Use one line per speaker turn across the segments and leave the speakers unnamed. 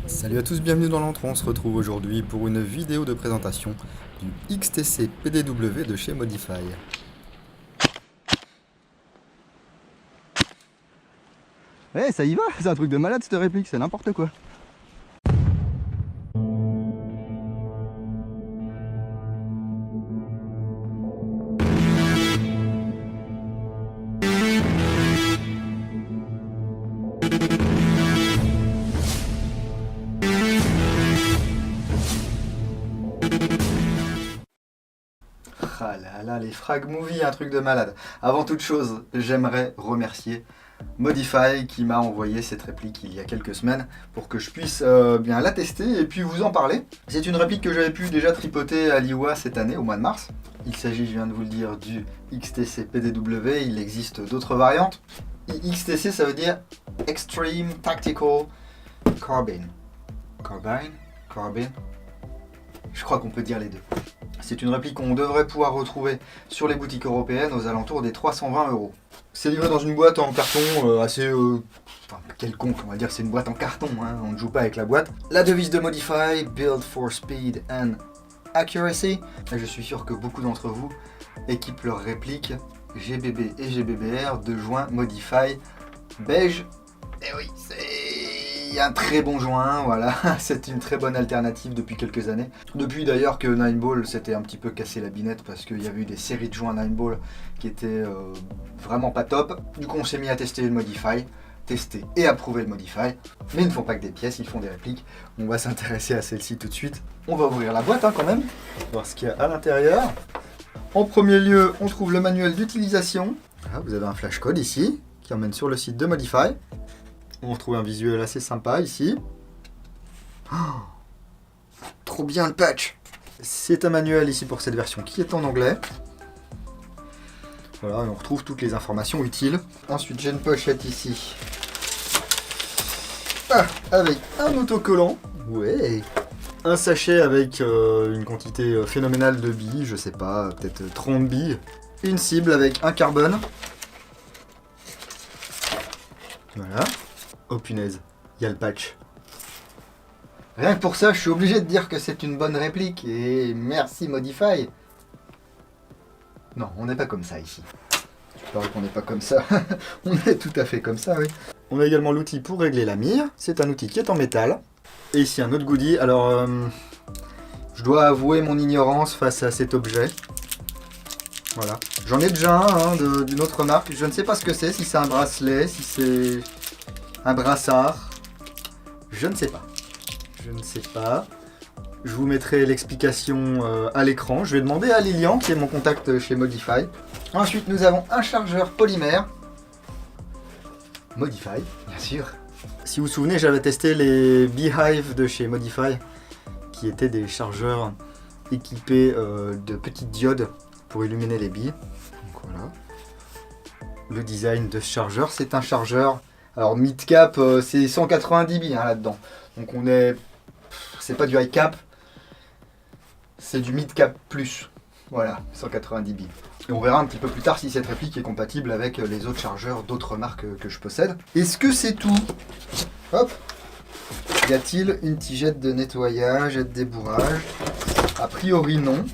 Salut à tous, bienvenue dans l'entrée. On se retrouve aujourd'hui pour une vidéo de présentation du XTC PDW de chez Modify.
Eh, ça y va, c'est un truc de malade cette réplique, c'est n'importe quoi.
Ah là là, les frag movies, un truc de malade. Avant toute chose, j'aimerais remercier Modify qui m'a envoyé cette réplique il y a quelques semaines pour que je puisse bien la tester et puis vous en parler. C'est une réplique que j'avais pu déjà tripoter à l'IWA cette année, au mois de mars. Il s'agit, je viens de vous le dire, du XTC PDW, il existe d'autres variantes. XTC, ça veut dire Extreme Tactical Carbine. Carbine. Je crois qu'on peut dire les deux. C'est une réplique qu'on devrait pouvoir retrouver sur les boutiques européennes aux alentours des 320 €. C'est livré dans une boîte en carton assez quelconque, on va dire que c'est une boîte en carton, hein, on ne joue pas avec la boîte. La devise de Modify, Build for Speed and Accuracy. Et je suis sûr que beaucoup d'entre vous équipent leur réplique GBB et GBBR de joint Modify beige. Et oui, c'est un très bon joint, voilà, c'est une très bonne alternative depuis quelques années. Depuis d'ailleurs que 9ball s'était un petit peu cassé la binette parce qu'il y avait eu des séries de joints 9ball qui étaient vraiment pas top. Du coup on s'est mis à tester le Modify, tester et approuver le Modify. Mais ils ne font pas que des pièces, ils font des répliques. On va s'intéresser à celle-ci tout de suite. On va ouvrir la boîte quand même, voir ce qu'il y a à l'intérieur. En premier lieu, on trouve le manuel d'utilisation. Ah, vous avez un flash code ici qui emmène sur le site de Modify. On retrouve un visuel assez sympa ici. Oh, trop bien le patch. C'est un manuel ici pour cette version qui est en anglais. Voilà, et on retrouve toutes les informations utiles. Ensuite, j'ai une pochette ici. Ah, avec un autocollant. Ouais. Un sachet avec une quantité phénoménale de billes, je sais pas, peut-être 30 billes. Une cible avec un carbone. Voilà. Oh punaise, il y a le patch. Rien que pour ça, je suis obligé de dire que c'est une bonne réplique et merci Modify. Non, on n'est pas comme ça ici. Je parie qu'on n'est pas comme ça. On est tout à fait comme ça, oui. On a également l'outil pour régler la mire. C'est un outil qui est en métal. Et ici un autre goodie. Alors, je dois avouer mon ignorance face à cet objet. Voilà. J'en ai déjà un d'une autre marque. Je ne sais pas ce que c'est, si c'est un bracelet, si c'est un brassard. Je ne sais pas. Je vous mettrai l'explication à l'écran. Je vais demander à Lilian, qui est mon contact chez Modify. Ensuite, nous avons un chargeur polymère. Modify, bien sûr. Si vous vous souvenez, j'avais testé les Beehive de chez Modify, qui étaient des chargeurs équipés de petites diodes pour illuminer les billes. Donc voilà. Le design de ce chargeur, c'est un chargeur. Alors mid-cap, c'est 190 billes là-dedans. Donc on est... C'est pas du high-cap, c'est du mid-cap plus. Voilà, 190 billes. Et on verra un petit peu plus tard si cette réplique est compatible avec les autres chargeurs d'autres marques que je possède. Est-ce que c'est tout? Hop. Y a-t-il une tigette de nettoyage et de débourrage? A priori non.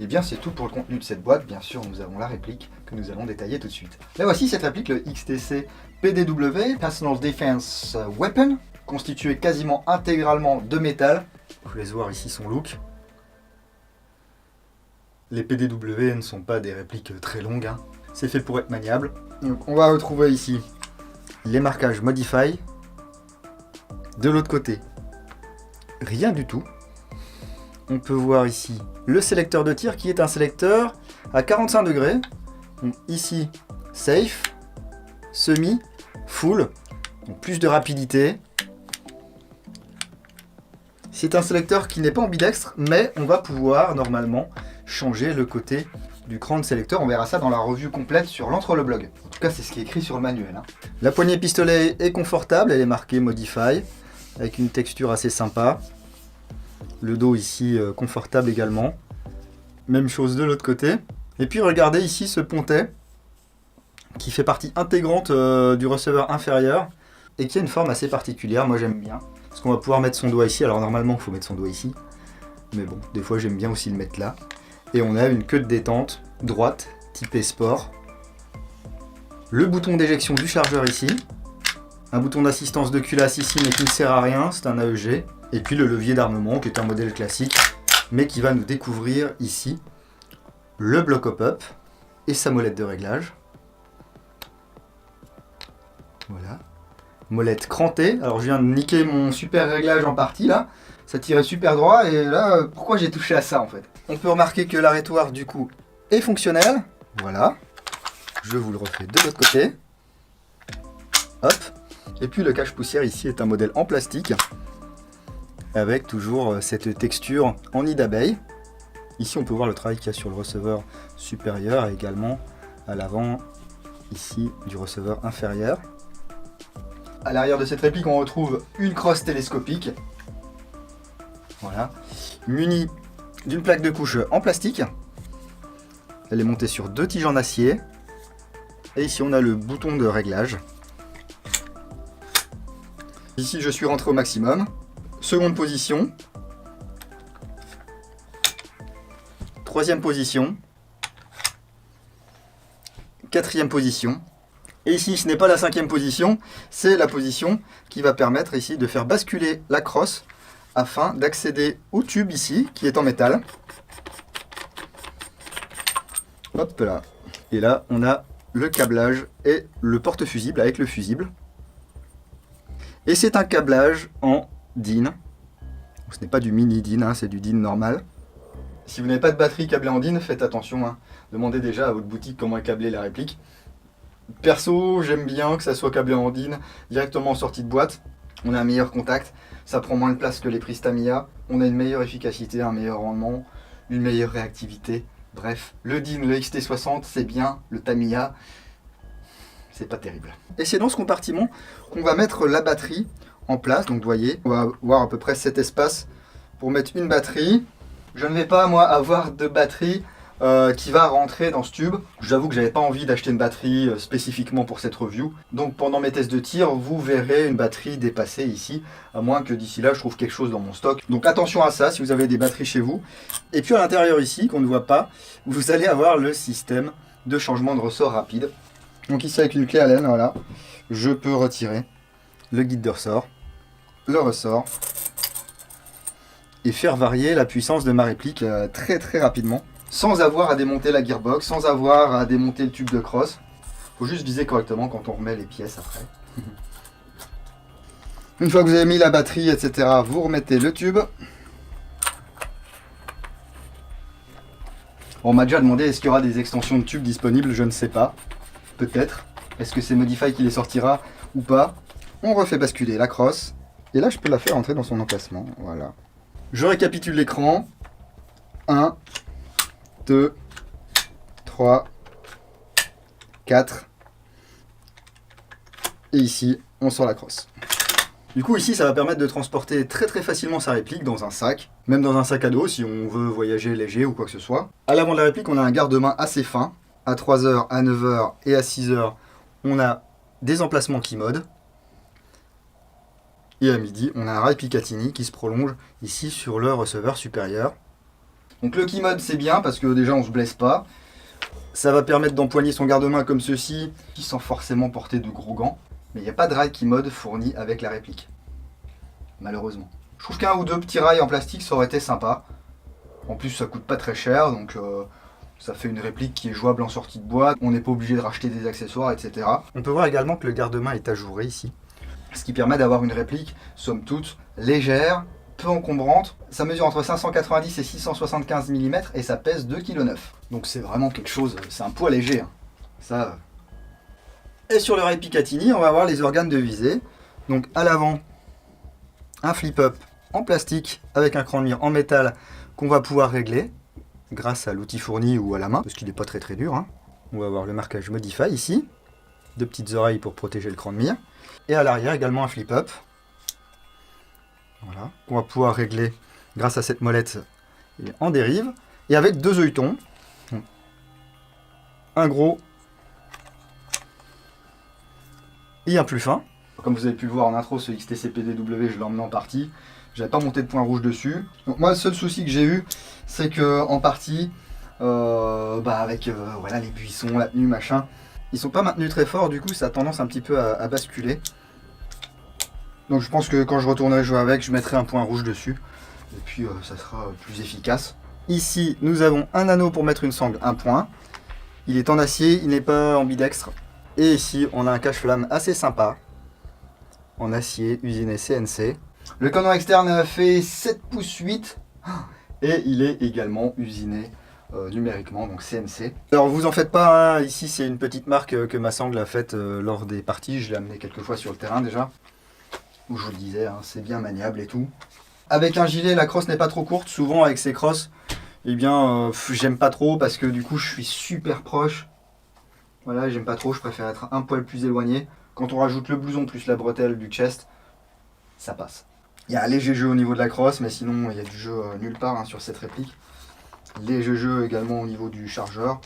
Et bien c'est tout pour le contenu de cette boîte. Bien sûr, nous avons la réplique que nous allons détailler tout de suite. Là voici cette réplique, le XTC PDW, Personal Defense Weapon, constitué quasiment intégralement de métal. Vous laissez voir ici son look. Les PDW ne sont pas des répliques très longues, hein. C'est fait pour être maniable. Donc on va retrouver ici les marquages Modify. De l'autre côté, rien du tout. On peut voir ici le sélecteur de tir qui est un sélecteur à 45 degrés. Donc ici, safe, semi, full, donc plus de rapidité. C'est un sélecteur qui n'est pas ambidextre, mais on va pouvoir normalement changer le côté du cran de sélecteur. On verra ça dans la revue complète sur l'entre-le-blog. En tout cas, c'est ce qui est écrit sur le manuel, hein. La poignée pistolet est confortable, elle est marquée Modify, avec une texture assez sympa. Le dos ici confortable également. Même chose de l'autre côté. Et puis regardez ici ce pontet qui fait partie intégrante du receveur inférieur. et qui a une forme assez particulière, moi j'aime bien. Parce qu'on va pouvoir mettre son doigt ici, alors normalement il faut mettre son doigt ici, mais bon, des fois j'aime bien aussi le mettre là. Et on a une queue de détente droite, typée sport. Le bouton d'éjection du chargeur ici. Un bouton d'assistance de culasse ici, mais qui ne sert à rien, c'est un AEG. Et puis le levier d'armement, qui est un modèle classique, mais qui va nous découvrir ici le bloc hop-up et sa molette de réglage. Voilà. Molette crantée. Alors je viens de niquer mon super réglage en partie là. Ça tirait super droit et là, pourquoi j'ai touché à ça en fait? On peut remarquer que l'arrêtoir du coup est fonctionnel. Voilà. Je vous le refais de l'autre côté. Hop. Et puis le cache-poussière ici est un modèle en plastique. Avec toujours cette texture en nid d'abeille. Ici on peut voir le travail qu'il y a sur le receveur supérieur et également à l'avant ici du receveur inférieur. À l'arrière de cette réplique on retrouve une crosse télescopique. Voilà. Munie d'une plaque de couche en plastique. Elle est montée sur 2 tiges en acier. Et ici on a le bouton de réglage. Ici je suis rentré au maximum. Seconde position. Troisième position. Quatrième position. Et ici, ce n'est pas la 5e position, c'est la position qui va permettre ici de faire basculer la crosse afin d'accéder au tube ici, qui est en métal. Hop là. Et là, on a le câblage et le porte-fusible avec le fusible. Et c'est un câblage en DIN. Ce n'est pas du mini DIN, hein, c'est du DIN normal. Si vous n'avez pas de batterie câblée en DIN, faites attention. Hein. Demandez déjà à votre boutique comment est câblée la réplique. Perso, j'aime bien que ça soit câblé en DIN directement en sortie de boîte. On a un meilleur contact, ça prend moins de place que les prises Tamiya. On a une meilleure efficacité, un meilleur rendement, une meilleure réactivité. Bref, le DIN, le XT60, c'est bien. Le Tamiya, c'est pas terrible. Et c'est dans ce compartiment qu'on va mettre la batterie en place. Donc vous voyez, on va avoir à peu près cet espace pour mettre une batterie. Je ne vais pas, moi, avoir de batterie qui va rentrer dans ce tube. J'avoue que j'avais pas envie d'acheter une batterie spécifiquement pour cette review. Donc pendant mes tests de tir, vous verrez une batterie dépassée ici, à moins que d'ici là je trouve quelque chose dans mon stock. Donc attention à ça si vous avez des batteries chez vous. Et puis à l'intérieur ici, qu'on ne voit pas, vous allez avoir le système de changement de ressort rapide. Donc ici avec une clé Allen, voilà, je peux retirer le guide de ressort, le ressort, et faire varier la puissance de ma réplique très très rapidement. Sans avoir à démonter la gearbox, sans avoir à démonter le tube de crosse. Faut juste viser correctement quand on remet les pièces après. Une fois que vous avez mis la batterie, etc., vous remettez le tube. On m'a déjà demandé est-ce qu'il y aura des extensions de tube disponibles, je ne sais pas. Peut-être. Est-ce que c'est Modify qui les sortira ou pas? On refait basculer la crosse. Et là, je peux la faire entrer dans son emplacement. Voilà. Je récapitule l'écran. 1, 2, 3, 4. Et ici, on sort la crosse. Du coup, ici, ça va permettre de transporter très très facilement sa réplique dans un sac. Même dans un sac à dos, si on veut voyager léger ou quoi que ce soit. À l'avant de la réplique, on a un garde-main assez fin. À 3h, à 9h et à 6h, on a des emplacements qui modent. Et à midi, on a un rail Picatinny qui se prolonge ici sur le receveur supérieur. Donc le key mode c'est bien parce que déjà on se blesse pas. Ça va permettre d'empoigner son garde-main comme ceci, sans forcément porter de gros gants. Mais il n'y a pas de rail key mode fourni avec la réplique. Malheureusement. Je trouve qu'un ou deux petits rails en plastique ça aurait été sympa. En plus ça coûte pas très cher donc ça fait une réplique qui est jouable en sortie de boîte. On n'est pas obligé de racheter des accessoires, etc. On peut voir également que le garde-main est ajouré ici. Ce qui permet d'avoir une réplique, somme toute, légère, peu encombrante. Ça mesure entre 590 et 675 mm et ça pèse 2,9 kg. Donc c'est vraiment quelque chose, c'est un poids léger. Hein. Ça. Et sur le rail Picatinny, on va avoir les organes de visée. Donc à l'avant, un flip-up en plastique avec un cran de mire en métal qu'on va pouvoir régler grâce à l'outil fourni ou à la main, parce qu'il n'est pas très très dur. Hein. On va avoir le marquage Modify ici, 2 petites oreilles pour protéger le cran de mire. Et à l'arrière également un flip-up. Voilà, qu'on va pouvoir régler grâce à cette molette en dérive. Et avec 2 œilletons. Un gros et un plus fin. Comme vous avez pu le voir en intro, ce XTC PDW, je l'ai emmené en partie. J'avais pas monté de point rouge dessus. Donc moi, le seul souci que j'ai eu, c'est que en partie, avec voilà, les buissons, la tenue, machin, ils sont pas maintenus très fort, du coup ça a tendance un petit peu à basculer. Donc je pense que quand je retournerai jouer avec, je mettrai un point rouge dessus. Et puis ça sera plus efficace. Ici, nous avons un anneau pour mettre une sangle, un point. Il est en acier, il n'est pas ambidextre. Et ici, on a un cache-flamme assez sympa. En acier, usiné CNC. Le canon externe fait 7 pouces 8. Et il est également usiné numériquement, donc CNC. Alors vous en faites pas, hein. Ici c'est une petite marque que ma sangle a faite lors des parties. Je l'ai amené quelques fois sur le terrain déjà. Où je vous le disais, hein, c'est bien maniable et tout. Avec un gilet, la crosse n'est pas trop courte. Souvent avec ces crosses, eh bien, j'aime pas trop parce que du coup je suis super proche. Voilà, j'aime pas trop, je préfère être un poil plus éloigné. Quand on rajoute le blouson plus la bretelle du chest, ça passe. Il y a un léger jeu au niveau de la crosse, mais sinon il y a du jeu nulle part hein, sur cette réplique. Léger jeu également au niveau du chargeur,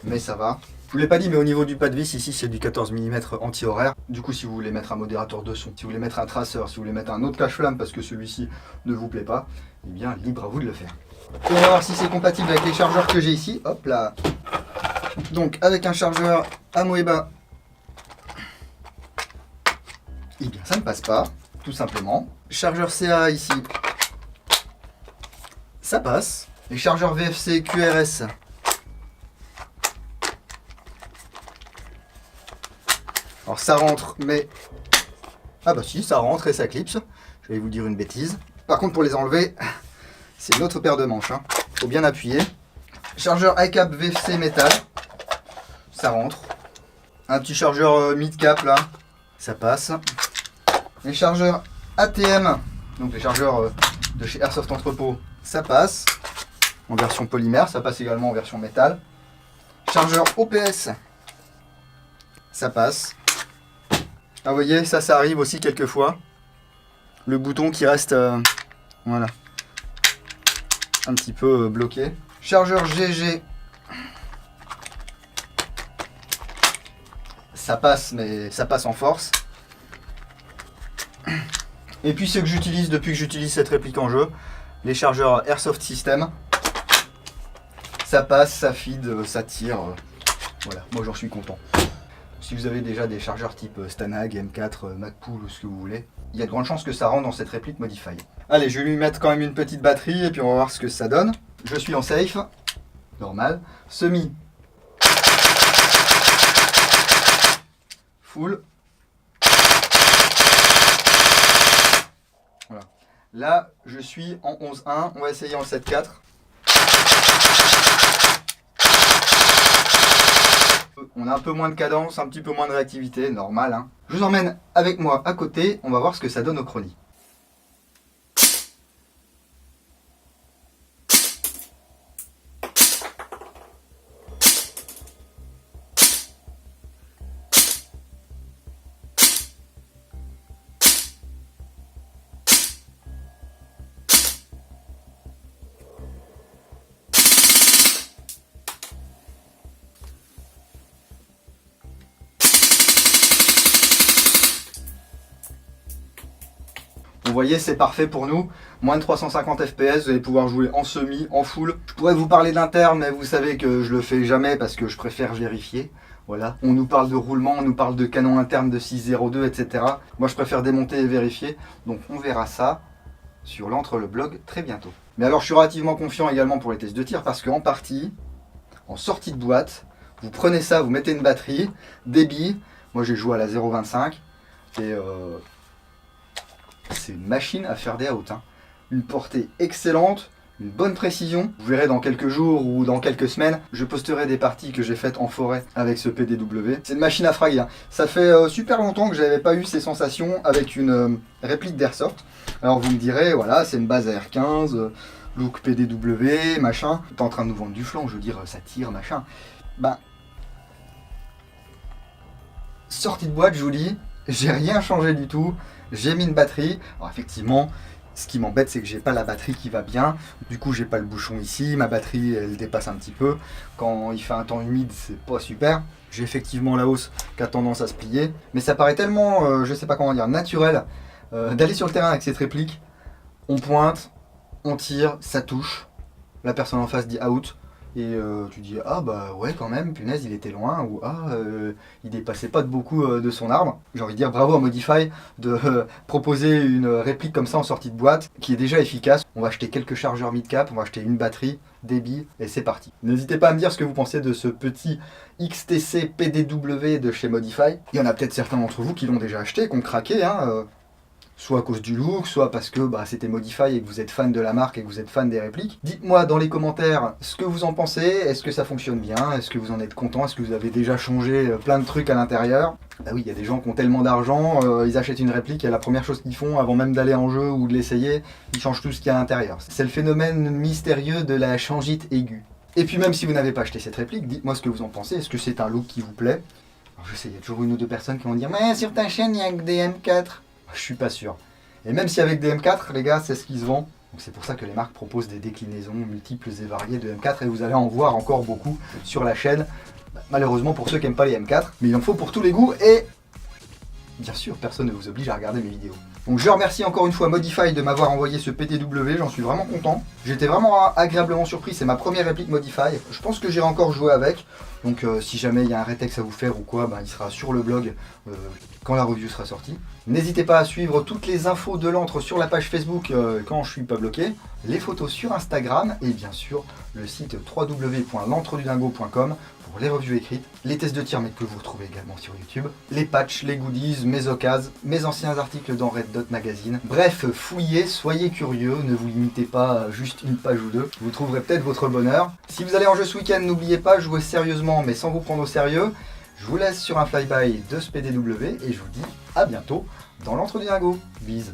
mais ça va. Je vous l'ai pas dit, mais au niveau du pas de vis, ici c'est du 14 mm anti-horaire. Du coup, si vous voulez mettre un modérateur de son, si vous voulez mettre un traceur, si vous voulez mettre un autre cache-flamme parce que celui-ci ne vous plaît pas, eh bien libre à vous de le faire. Et on va voir si c'est compatible avec les chargeurs que j'ai ici. Hop là. Donc avec un chargeur Amoeba, eh bien ça ne passe pas, tout simplement. Chargeur CA ici, ça passe. Les chargeurs VFC QRS, alors ça rentre, mais... Ah bah si, ça rentre et ça clipse. Je vais vous dire une bêtise. Par contre pour les enlever, c'est une autre paire de manches. Hein. Faut bien appuyer. Chargeur iCap VFC métal, ça rentre. Un petit chargeur mid-cap là, ça passe. Les chargeurs ATM, donc les chargeurs de chez Airsoft Entrepôt, ça passe. En version polymère, ça passe également en version métal. Chargeur OPS, ça passe. Ah vous voyez, ça arrive aussi quelquefois. Le bouton qui reste, voilà, un petit peu bloqué. Chargeur GG, ça passe, mais ça passe en force. Et puis ce que j'utilise depuis que j'utilise cette réplique en jeu, les chargeurs Airsoft System. Ça passe, ça feed, ça tire. Voilà, moi j'en suis content. Si vous avez déjà des chargeurs type Stanag, M4, Magpul ou ce que vous voulez, il y a de grandes chances que ça rentre dans cette réplique Modify. Allez, je vais lui mettre quand même une petite batterie et puis on va voir ce que ça donne. Je suis en safe, normal. Semi, full. Voilà. Là, je suis en 11.1, on va essayer en 7.4. On a un peu moins de cadence, un petit peu moins de réactivité, normal. Hein. Je vous emmène avec moi à côté, on va voir ce que ça donne au chronie. Vous voyez, c'est parfait pour nous. Moins de 350 fps, vous allez pouvoir jouer en semi, en full. Je pourrais vous parler d'interne, mais vous savez que je le fais jamais parce que je préfère vérifier. Voilà. On nous parle de roulement, on nous parle de canon interne de 6.02, etc. Moi, je préfère démonter et vérifier. Donc, on verra ça sur l'entre le blog très bientôt. Mais alors, je suis relativement confiant également pour les tests de tir parce qu'en partie, en sortie de boîte, vous prenez ça, vous mettez une batterie, débit. Moi, j'ai joué à la 0.25 et c'est une machine à faire des outs. Hein. Une portée excellente, une bonne précision. Vous verrez dans quelques jours ou dans quelques semaines, je posterai des parties que j'ai faites en forêt avec ce PDW. C'est une machine à fraguer. Hein. Ça fait super longtemps que je n'avais pas eu ces sensations avec une réplique d'Airsoft. Alors vous me direz, voilà, c'est une base AR-15, look PDW, machin. T'es en train de nous vendre du flanc, je veux dire, ça tire, machin. Ben, sortie de boîte, je vous dis, j'ai rien changé du tout. J'ai mis une batterie. Alors effectivement, ce qui m'embête, c'est que j'ai pas la batterie qui va bien. Du coup, j'ai pas le bouchon ici. Ma batterie, elle dépasse un petit peu. Quand il fait un temps humide, c'est pas super. J'ai effectivement la hausse qui a tendance à se plier, mais ça paraît tellement, je sais pas comment dire, naturel d'aller sur le terrain avec cette réplique. On pointe, on tire, ça touche, la personne en face dit out, et tu dis ah bah ouais quand même, punaise il était loin, ou il dépassait pas de beaucoup de son arbre. J'ai envie de dire bravo à Modify de proposer une réplique comme ça en sortie de boîte, qui est déjà efficace. On va acheter quelques chargeurs mid-cap, on va acheter une batterie, des billes, et c'est parti. N'hésitez pas à me dire ce que vous pensez de ce petit XTC PDW de chez Modify. Il y en a peut-être certains d'entre vous qui l'ont déjà acheté, qui ont craqué, soit à cause du look, soit parce que c'était Modify et que vous êtes fan de la marque et que vous êtes fan des répliques. Dites-moi dans les commentaires ce que vous en pensez, est-ce que ça fonctionne bien, est-ce que vous en êtes content, est-ce que vous avez déjà changé plein de trucs à l'intérieur. Bah oui, il y a des gens qui ont tellement d'argent, ils achètent une réplique et la première chose qu'ils font avant même d'aller en jeu ou de l'essayer, ils changent tout ce qu'il y a à l'intérieur. C'est le phénomène mystérieux de la changite aiguë. Et puis même si vous n'avez pas acheté cette réplique, dites-moi ce que vous en pensez, est-ce que c'est un look qui vous plaît? Alors je sais, il y a toujours une ou deux personnes qui vont dire « Mais sur ta chaîne, il n'y a que des M4 ». Je suis pas sûr. Et même si avec des M4, les gars, c'est ce qui se vend. Donc c'est pour ça que les marques proposent des déclinaisons multiples et variées de M4 et vous allez en voir encore beaucoup sur la chaîne. Malheureusement pour ceux qui n'aiment pas les M4, mais il en faut pour tous les goûts et bien sûr, personne ne vous oblige à regarder mes vidéos. Donc je remercie encore une fois Modify de m'avoir envoyé ce PTW, j'en suis vraiment content. J'étais vraiment agréablement surpris, c'est ma première réplique Modify. Je pense que j'irai encore jouer avec. Donc si jamais il y a un rétex à vous faire ou quoi, il sera sur le blog quand la review sera sortie. N'hésitez pas à suivre toutes les infos de l'antre sur la page Facebook quand je suis pas bloqué, les photos sur Instagram et bien sûr le site www.l'entredudingo.com pour les reviews écrites, les tests de tir mais que vous retrouvez également sur YouTube, les patchs, les goodies, mes occasions, mes anciens articles dans Red Dot Magazine. Bref, fouillez, soyez curieux, ne vous limitez pas à juste une page ou deux, vous trouverez peut-être votre bonheur. Si vous allez en jeu ce week-end, n'oubliez pas, jouez sérieusement mais sans vous prendre au sérieux. Je vous laisse sur un flyby de ce PDW et je vous dis à bientôt dans l'entre du dingo. Bise.